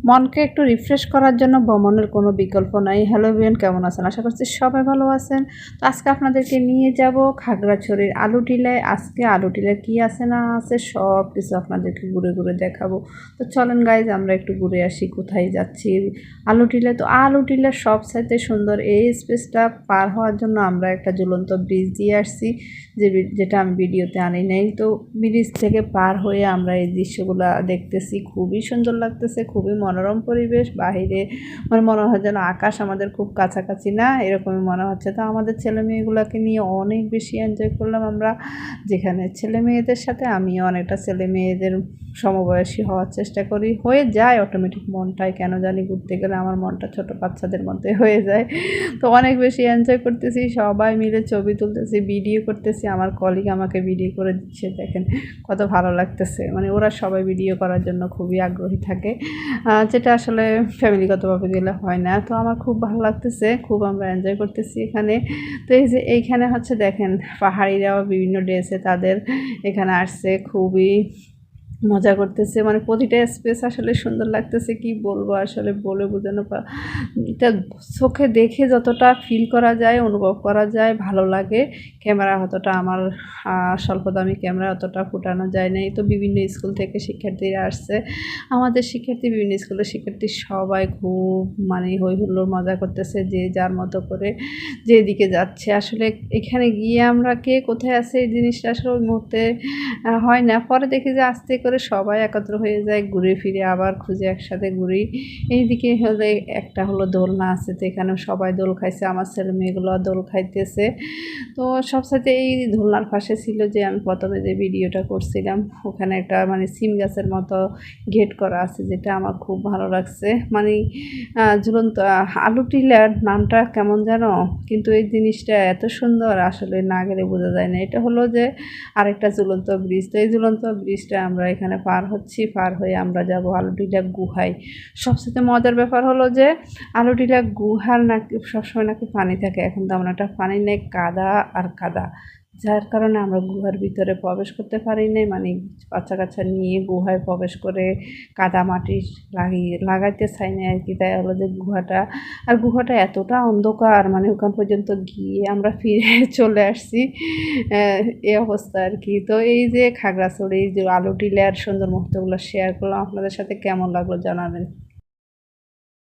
মনকে একটু রিফ্রেশ করার জন্য ভ্রমণের কোনো বিকল্প নাই। হ্যালো এভরিওয়ান, কেমন আছেন? আশা করছি সবাই ভালো আছেন। তো আজকে আপনাদেরকে নিয়ে যাব খাগড়াছড়ির আলুটিলায়। আজকে আলুটিলায় কী আছে না আছে সব কিছু আপনাদেরকে ঘুরে ঘুরে দেখাবো। তো চলেন গাইজ, আমরা একটু ঘুরে আসি। কোথায় যাচ্ছি? আলুটিলায়। তো আলুটিলার সবচাইতে সুন্দর এই স্পেসটা পার হওয়ার জন্য আমরা একটা ঝুলন্ত ব্রিজ দিয়ে আসছি, যেটা আমি ভিডিওতে আনি নাই। তো ব্রিজ থেকে পার হয়ে আমরা এই দৃশ্যগুলো দেখতেছি, খুবই সুন্দর লাগতেছে, খুবই মনোরম পরিবেশ। বাহিরে মানে মনে হয় যেন আকাশ আমাদের খুব কাছাকাছি, না এরকমই মনে হচ্ছে। তো আমাদের ছেলে মেয়েগুলোকে নিয়ে অনেক বেশি এনজয় করলাম আমরা, যেখানে ছেলে মেয়েদের সাথে আমিও অনেকটা ছেলে মেয়েদের সমবয়সী হওয়ার চেষ্টা করি। হয়ে যায় অটোমেটিক, মনটাই কেন জানি ঘুরতে গেলে আমার মনটা ছোট বাচ্চাদের মধ্যে হয়ে যায়। তো অনেক বেশি এনজয় করতেছি, সবাই মিলে ছবি তুলতেছি, ভিডিও করতেছি। আমার কলিগ আমাকে ভিডিও করে দিচ্ছে, দেখেন কত ভালো লাগতেছে। মানে ওরা সবাই ভিডিও করার জন্য খুবই আগ্রহী থাকে, যেটা আসলে ফ্যামিলিগতভাবে গেলে হয় না। তো আমার খুব ভালো লাগতেছে, খুব আমরা এনজয় করতেছি এখানে। তো এই যে এইখানে হচ্ছে দেখেন, পাহাড়িরাও বিভিন্ন ড্রেসে তাদের এখানে আসছে, খুবই মজা করতেছে। মানে প্রতিটা স্পেস আসলে সুন্দর লাগতেছে, কি বলবো আসলে বলে বোঝানো এটা চোখে দেখে যতটা ফিল করা যায়, অনুভব করা যায়, ভালো লাগে। ক্যামেরা অতটা আমার স্বল্প দামি ক্যামেরা অতটা ফুটানো যায় নাই। তো বিভিন্ন স্কুল থেকে শিক্ষার্থীরা আসছে, আমাদের শিক্ষার্থী, বিভিন্ন স্কুলের শিক্ষার্থী সবাই খুব মানে হই হুল্লোড় মজা করতেছে, যে যার মতো করে যেদিকে যাচ্ছে। আসলে এখানে গিয়ে আমরা কে কোথায় আছে এই জিনিসটা আসলে ওই মুহূর্তে হয় না। পরে দেখি যে আস্তে করে সবাই একত্র হয়ে যায়, ঘুরে ফিরে আবার খুঁজে একসাথে ঘুরি। এইদিকে হলে একটা হলো দোলনা আছে, তো এখানেও সবাই দোল খাইছে, আমার ছেলে মেয়েগুলো দোল খাইতেছে। তো সবসাথে এই দোলনার পাশে ছিল যে আমি প্রথমে যে ভিডিওটা করছিলাম, ওখানে একটা মানে সিম গাছের মতো গেট করা আছে, যেটা আমার খুব ভালো লাগছে। মানে ঝুলন্ত আলুটিলার নামটা কেমন যেন, কিন্তু এই জিনিসটা এত সুন্দর আসলে না গেলে বোঝা যায় না। এটা হলো যে আরেকটা ঝুলন্ত ব্রিজ। তো এই ঝুলন্ত ব্রিজটা আমরা এখানে পার হচ্ছি, পার হয়ে আমরা যাব আলুটিলা গুহায়। সবচেয়ে মজার ব্যাপার হলো যে আলুটিলা গুহার নাকি সবসময় নাকি পানি থাকে, এখন তেমন একটা পানি নেই, কাদা আর কাদা, যার কারণে আমরা গুহার ভিতরে প্রবেশ করতে পারি নাই। মানে বাচ্চা কাচ্চা নিয়ে গুহায় প্রবেশ করে কাদা মাটি লাগাইতে চাই না আর কি। তাই হলো যে গুহাটা এতটা অন্ধকার, মানে ওখান পর্যন্ত গিয়ে আমরা ফিরে চলে আসছি, এই অবস্থা আর কি। তো এই যে খাগড়াছড়ি, এই যে আলুটিলার সুন্দর মুহূর্তগুলো শেয়ার করলাম আপনাদের সাথে, কেমন লাগলো জানাবেন।